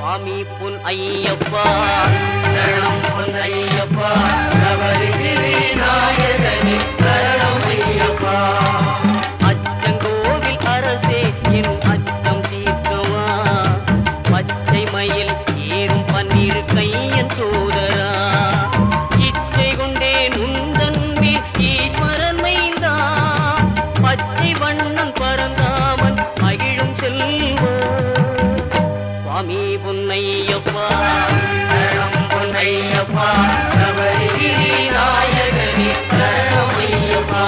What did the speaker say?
சுவாமி பொன் ஐயப்பா சரணம் பொன் ஐயப்பா சபரிகிரி நாயகனே சரணம் ஐயப்பா அச்சங்கோவில் அரசே என் அச்சம் தீர்க்கவா பச்சை மயில் ஏறும் பன்னீர் கையன் சோதரா இச்சை கொண்டே நுந்தன்பில் ஈஸ்வரன் மைந்தா பச்சை வண்ணம் பரந்தாமன் மகிழும் செல்வா சுவாமி பொன்னையப்பா சரணம் பொன்னையப்பா சபரிகிரி நாயகனே சரணம் ஐயப்பா